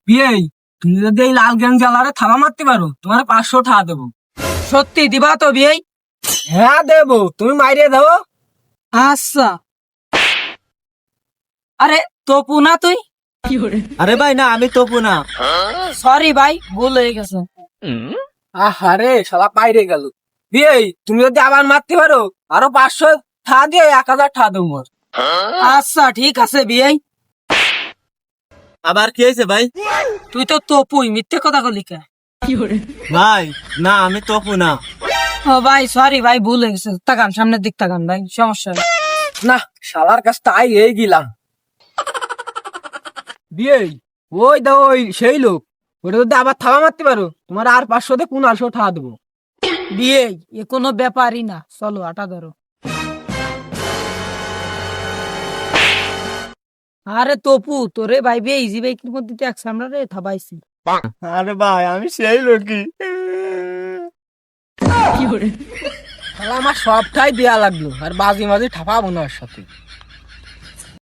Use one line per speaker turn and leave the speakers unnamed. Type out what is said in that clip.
বিয়ে, তুমি যদি এই লাল গ্যাং জ্বালারে থামা মারতে পারো তোমার 500 টাকা দেবো।
সত্যি দিবা তো বিয়ে?
হ্যাঁ দেবো, তুমি মাইরে দাও।
আচ্ছা। আরে তপু না তুই?
আরে ভাই না, আমি তপু না।
সরি ভাই, ভুল হয়ে গেছে।
আহারে শালা পাইরে গেল। বিয়ে, তুমি যদি আবার মারতে পারো আরো 500 টাকা দিয়ে 1000 টাকা দেবো মোর।
আচ্ছা ঠিক আছে বিয়ে।
আবার কি হয়েছে ভাই?
তুই তো তপুই, মিথ্যে কথা বলি কে?
ভাই না, আমি তপু না।
ও ভাই সরি ভাই, ভুল হয়ে গেছে। তাকান সামনের দিক তাকান ভাই, সমস্যা নেই।
না, শালার কাছ তাই এই গেলাম। বিয়ে, ওই দাও, ওই সেই লোক। ওটা যদি আবার থাবা মারতে পারো তোমার আর 500 দিয়ে 1500 টাকা দেবো।
বিয়ে এ কোনো ব্যাপারই না, চলো আটা ধরো। আরে তপু তোরে ভাই বে ইজি বাইকের মধ্যে তো এক সামরা রে থাবাইছি।
আরে ভাই আমি সেই লোকই।
শালা আমার সবটাই দেয়া লাগলো আর বাজি মাঝে ঠাপাবো না ওর সাথে।